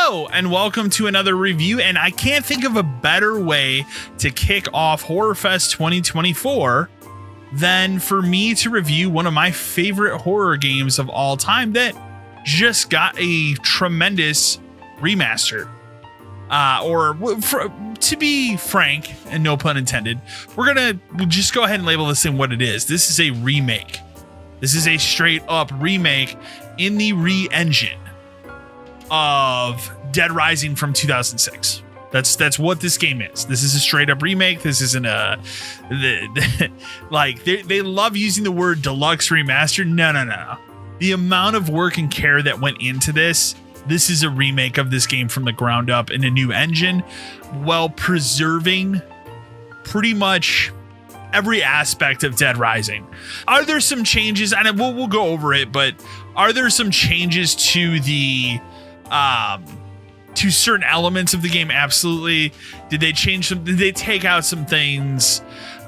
Hello and welcome to another review, and I can't think of a better way to kick off Horror Fest 2024 than for me to review one of my favorite horror games of all time that just got a tremendous remaster. To be frank, and no pun intended, we're gonna just go ahead and label this in what it is. This is a remake. This is a straight up remake in the re-engine of Dead Rising from 2006. That's what this game is. This is a straight up remake. This isn't like they love using the word Deluxe Remaster. No. The amount of work and care that went into this is a remake of this game from the ground up in a new engine, while preserving pretty much every aspect of Dead Rising. Are there some changes? And we'll go over it, but are there some changes to the to certain elements of the game? Absolutely. Did they change some? Did they take out some things?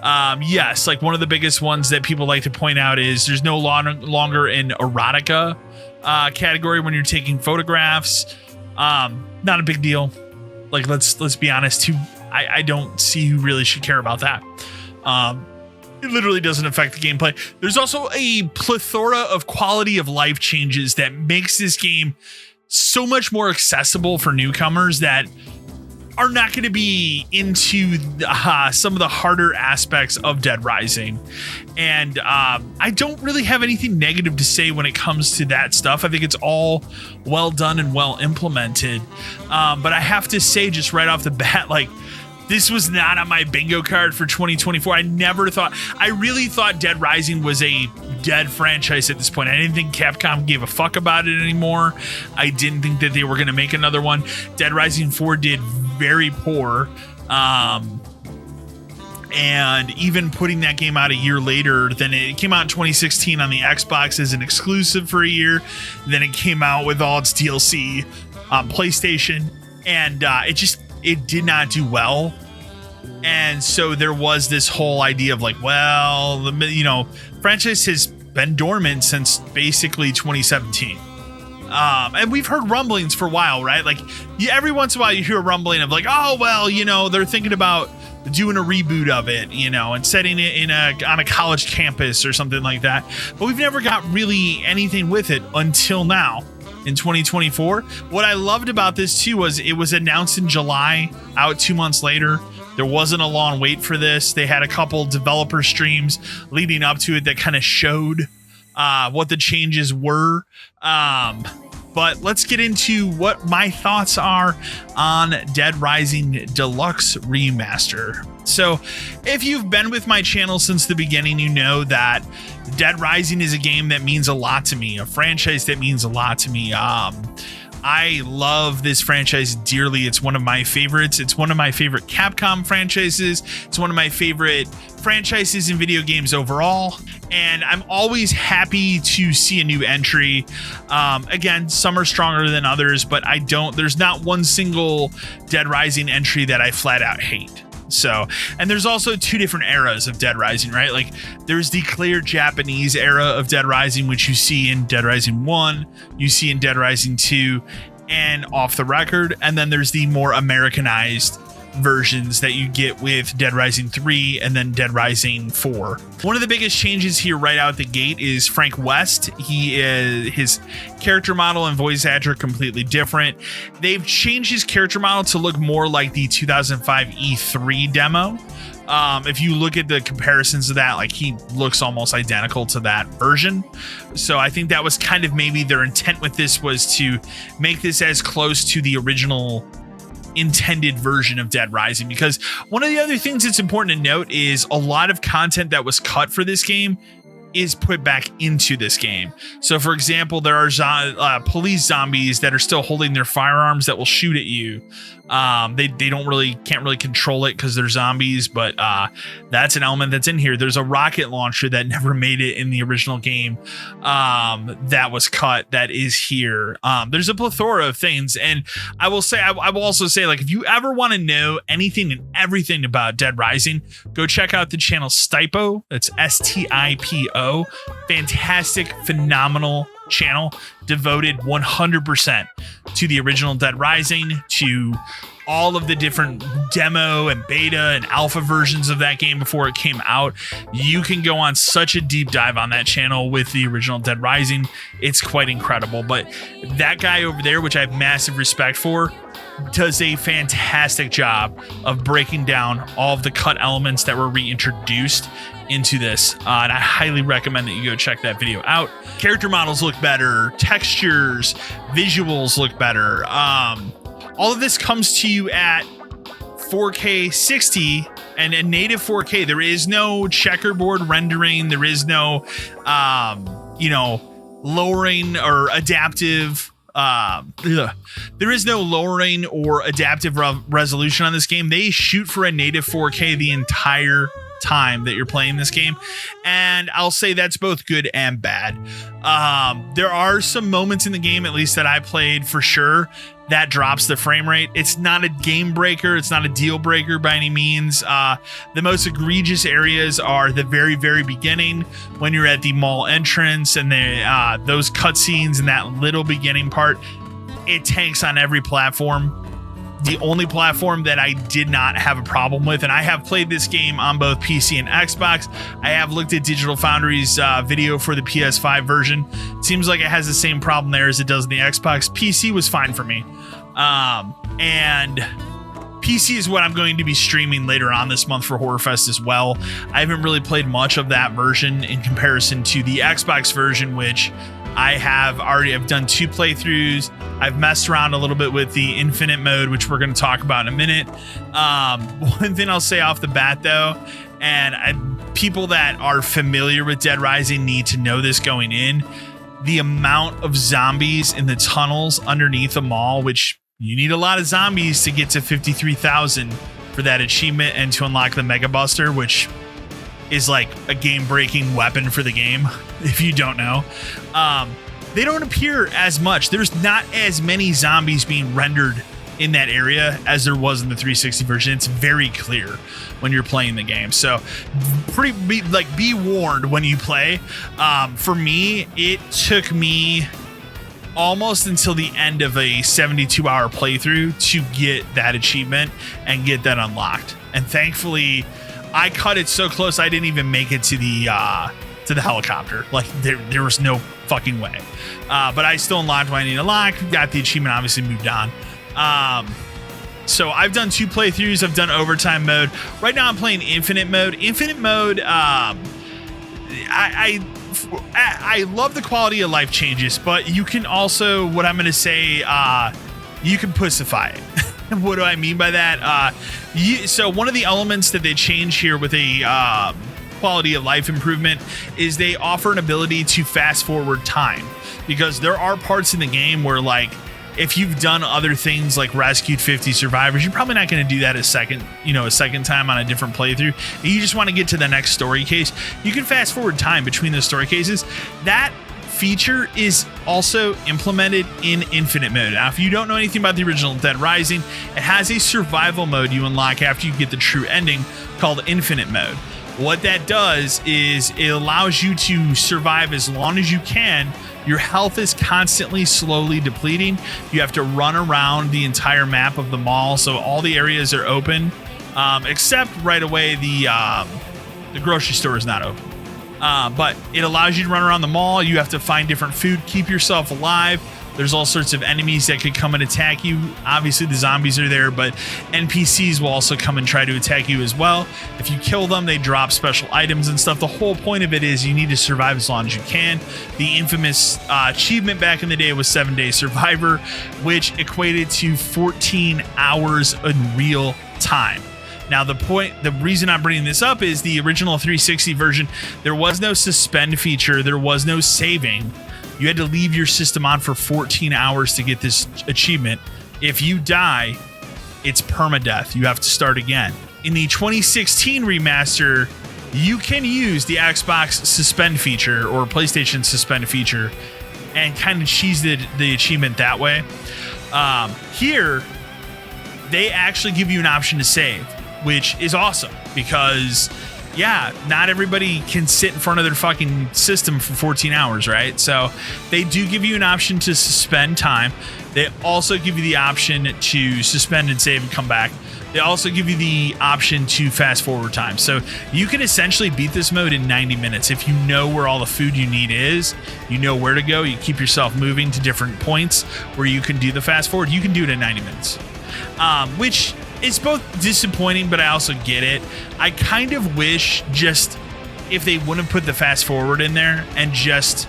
Yes. Like one of the biggest ones that people like to point out is there's no longer an erotica category when you're taking photographs. Not a big deal. Like let's be honest. I don't see who really should care about that. It literally doesn't affect the gameplay. There's also a plethora of quality of life changes that makes this game so much more accessible for newcomers that are not going to be into some of the harder aspects of Dead Rising. And I don't really have anything negative to say when it comes to that stuff. I think it's all well done and well implemented. But I have to say just right off the bat, like, this was not on my bingo card for 2024. I really thought Dead Rising was a dead franchise at this point. I didn't think Capcom gave a fuck about it anymore. I didn't think that they were going to make another one. Dead Rising 4 did very poor. And even putting that game out a year later, then it came out in 2016 on the Xbox as an exclusive for a year. Then it came out with all its DLC on PlayStation. And it did not do well. And so there was this whole idea of like, well, the franchise has been dormant since basically 2017. And we've heard rumblings for a while, right? Like every once in a while you hear a rumbling of like, oh, well, they're thinking about doing a reboot of it, and setting it on a college campus or something like that. But we've never got really anything with it until now. In 2024. What I loved about this too was it was announced in July, out 2 months later. There wasn't a long wait for this. They had a couple developer streams leading up to it that kind of showed what the changes were. But let's get into what my thoughts are on Dead Rising Deluxe Remaster. So if you've been with my channel since the beginning, you know that Dead Rising is a game that means a lot to me, a franchise that means a lot to me. I love this franchise dearly. It's one of my favorites. It's one of my favorite Capcom franchises. It's one of my favorite franchises in video games overall. And I'm always happy to see a new entry. Again, some are stronger than others, but there's not one single Dead Rising entry that I flat out hate. So, and there's also two different eras of Dead Rising, right? Like there's the clear Japanese era of Dead Rising, which you see in Dead Rising 1, you see in Dead Rising 2, and Off the Record. And then there's the more Americanized versions that you get with Dead Rising 3 and then Dead Rising 4. One of the biggest changes here right out the gate is Frank West. His character model and voice actor are completely different. They've changed his character model to look more like the 2005 E3 demo. If you look at the comparisons of that, like he looks almost identical to that version. So I think that was kind of maybe their intent with this, was to make this as close to the original intended version of Dead Rising. Because one of the other things that's important to note is a lot of content that was cut for this game is put back into this game. So for example, there are police zombies that are still holding their firearms that will shoot at you. They can't really control it because they're zombies, but that's an element that's in here. There's a rocket launcher that never made it in the original game that was cut, that is here. There's a plethora of things, and I will also say, like, if you ever want to know anything and everything about Dead Rising, go check out the channel Stipo. That's STIPO. Fantastic, phenomenal channel devoted 100% to the original Dead Rising, to all of the different demo and beta and alpha versions of that game before it came out. You can go on such a deep dive on that channel with the original Dead Rising. It's quite incredible. But that guy over there, which I have massive respect for, does a fantastic job of breaking down all of the cut elements that were reintroduced into this, and I highly recommend that you go check that video out. Character models look better, textures, visuals look better. All of this comes to you at 4K 60 and a native 4K. There is no checkerboard rendering. There is no, lowering or adaptive. There is no lowering or adaptive resolution on this game. They shoot for a native 4K the entire time that you're playing this game, and I'll say that's both good and bad. There are some moments in the game, at least that I played for sure, that drops the frame rate. It's not a game breaker. It's not a deal breaker by any means. The most egregious areas are the very, very beginning when you're at the mall entrance and those cutscenes and that little beginning part. It tanks on every platform. The only platform that I did not have a problem with, and I have played this game on both PC and Xbox. I have looked at Digital Foundry's video for the PS5 version. It seems like it has the same problem there as it does in the Xbox. PC was fine for me. And PC is what I'm going to be streaming later on this month for HorrorFest as well. I haven't really played much of that version in comparison to the Xbox version, which I've done 2 playthroughs. I've messed around a little bit with the infinite mode, which we're going to talk about in a minute. One thing I'll say off the bat, though, and people that are familiar with Dead Rising need to know this going in, the amount of zombies in the tunnels underneath the mall, which you need a lot of zombies to get to 53,000 for that achievement and to unlock the Mega Buster, which is like a game-breaking weapon for the game, if you don't know. They don't appear as much. There's not as many zombies being rendered in that area as there was in the 360 version. It's very clear when you're playing the game. So be warned when you play. For me, it took me almost until the end of a 72-hour playthrough to get that achievement and get that unlocked. And thankfully, I cut it so close I didn't even make it to the helicopter. Like there was no fucking way. But I still unlocked what I need to unlock. Got the achievement, obviously moved on. So I've done 2 playthroughs. I've done overtime mode. Right now I'm playing infinite mode. Infinite mode, I love the quality of life changes, but you can also, what I'm going to say, you can pussify it. What do I mean by that? So one of the elements that they change here with a quality of life improvement is they offer an ability to fast forward time, because there are parts in the game where, like, if you've done other things like rescued 50 survivors, you're probably not going to do that a second time on a different playthrough. You just want to get to the next story case. You can fast forward time between those story cases. That feature is also implemented in infinite mode. Now, if you don't know anything about the original Dead Rising, it has a survival mode you unlock after you get the true ending called infinite mode. What that does is it allows you to survive as long as you can. Your health is constantly slowly depleting. You have to run around the entire map of the mall, so all the areas are open, except right away the grocery store is not open. But it allows you to run around the mall. You have to find different food, keep yourself alive. There's all sorts of enemies that could come and attack you. Obviously, the zombies are there, but NPCs will also come and try to attack you as well. If you kill them, they drop special items and stuff. The whole point of it is you need to survive as long as you can. The infamous achievement back in the day was 7-Day Survivor, which equated to 14 hours in real time. Now, the reason I'm bringing this up is the original 360 version, there was no suspend feature. There was no saving. You had to leave your system on for 14 hours to get this achievement. If you die, it's permadeath. You have to start again. In the 2016 remaster, you can use the Xbox suspend feature or PlayStation suspend feature and kind of cheese the achievement that way. Here, they actually give you an option to save, which is awesome because yeah, not everybody can sit in front of their fucking system for 14 hours, right? So they do give you an option to suspend time. They also give you the option to suspend and save and come back. They also give you the option to fast forward time. So you can essentially beat this mode in 90 minutes. If you know where all the food you need is, you know where to go, you keep yourself moving to different points where you can do the fast forward, you can do it in 90 minutes. Which is both disappointing, but I also get it. I kind of wish just if they wouldn't put the fast forward in there and just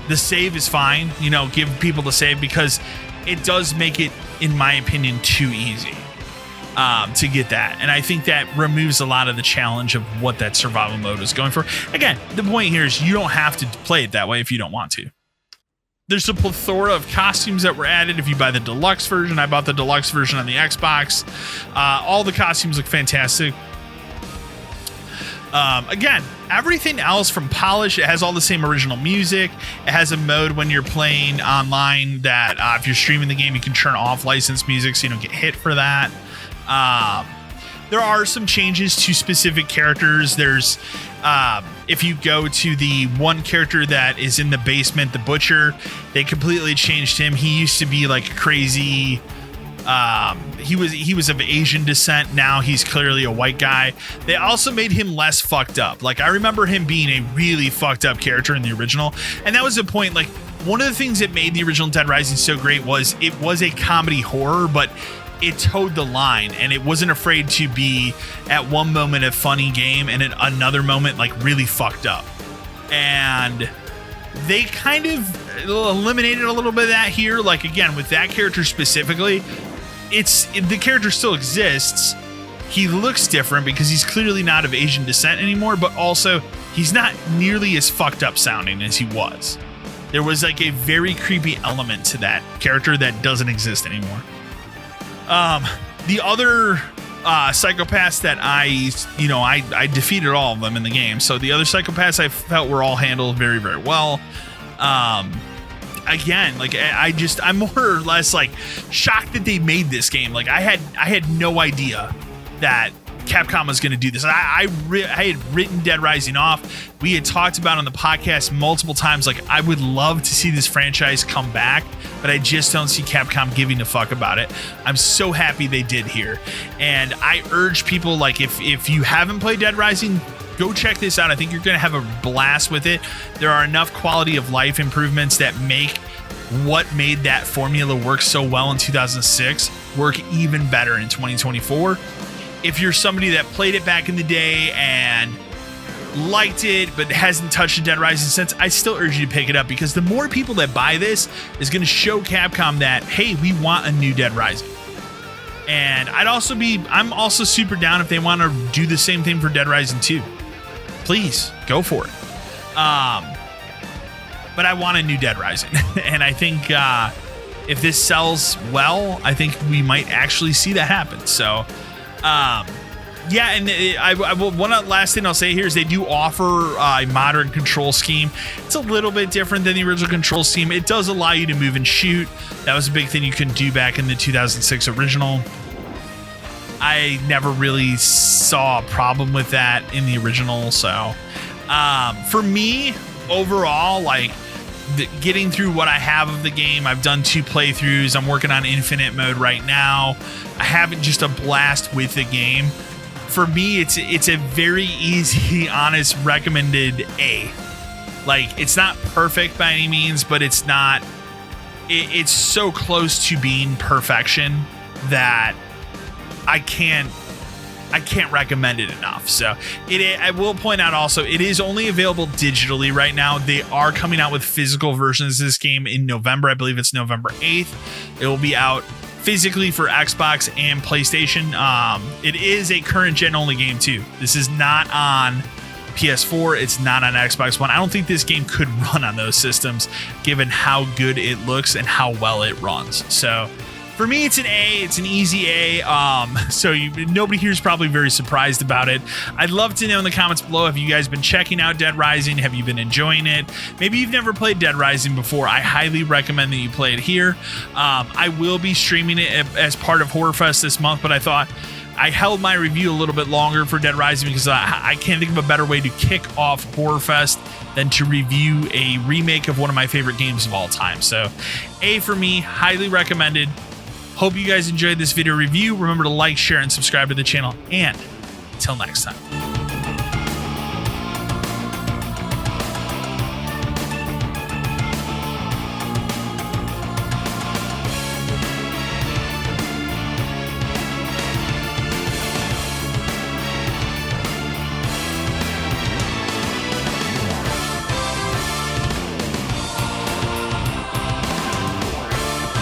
the save is fine, you know, give people the save, because it does make it, in my opinion, too easy to get that. And I think that removes a lot of the challenge of what that survival mode is going for. Again, the point here is you don't have to play it that way if you don't want to. There's a plethora of costumes that were added if you buy the deluxe version. I bought the deluxe version on the Xbox. All the costumes look fantastic. Again, everything else from polish, it has all the same original music. It has a mode when you're playing online that if you're streaming the game, you can turn off licensed music so you don't get hit for that. There are some changes to specific characters. There's if you go to the one character that is in the basement, the butcher, they completely changed him. He used to be like crazy. He was of Asian descent. Now he's clearly a white guy. They also made him less fucked up. Like, I remember him being a really fucked up character in the original, and that was the point. Like, one of the things that made the original Dead Rising so great was it was a comedy horror, but it towed the line, and it wasn't afraid to be at one moment a funny game and at another moment like really fucked up. And they kind of eliminated a little bit of that here. Like, again, with that character specifically, the character still exists. He looks different because he's clearly not of Asian descent anymore, but also he's not nearly as fucked up sounding as he was. There was like a very creepy element to that character that doesn't exist anymore. The other psychopaths that I defeated all of them in the game. So the other psychopaths I felt were all handled very, very well. Again, like I'm more or less like shocked that they made this game. Like I had no idea that Capcom was going to do this. I had written Dead Rising off. We had talked about on the podcast multiple times, like I would love to see this franchise come back, but I just don't see Capcom giving a fuck about it. I'm so happy they did here. And I urge people, like, if you haven't played Dead Rising, go check this out. I think you're going to have a blast with it. There are enough quality of life improvements that make what made that formula work so well in 2006 work even better in 2024. If you're somebody that played it back in the day and liked it but hasn't touched a Dead Rising since, I still urge you to pick it up, because the more people that buy this is going to show Capcom that, hey, we want a new Dead Rising. And I'm also super down if they want to do the same thing for Dead Rising 2. Please go for it. But I want a new Dead Rising. And I think if this sells well, I think we might actually see that happen. So yeah, and one last thing I'll say here is they do offer a modern control scheme. It's a little bit different than the original control scheme. It does allow you to move and shoot. That was a big thing you couldn't do back in the 2006 original. I never really saw a problem with that in the original. So for me, overall, like, getting through what I have of the game, I've done 2 playthroughs. I'm working on infinite mode right now. I haven't just a blast with the game. For me, it's a very easy, honest, recommended A. Like, it's not perfect by any means, but it's so close to being perfection that I can't recommend it enough. So I will point out also, it is only available digitally right now. They are coming out with physical versions of this game in November. I believe it's November 8th. It will be out physically for Xbox and PlayStation. It is a current gen only game too. This is not on PS4. It's not on Xbox One. I don't think this game could run on those systems given how good it looks and how well it runs. So for me, it's an A. It's an easy A. So nobody here is probably very surprised about it. I'd love to know in the comments below, have you guys been checking out Dead Rising? Have you been enjoying it? Maybe you've never played Dead Rising before. I highly recommend that you play it here. I will be streaming it as part of Horror Fest this month, but I thought I held my review a little bit longer for Dead Rising because I can't think of a better way to kick off Horror Fest than to review a remake of one of my favorite games of all time. So A for me, highly recommended. Hope you guys enjoyed this video review. Remember to like, share, and subscribe to the channel. And until next time.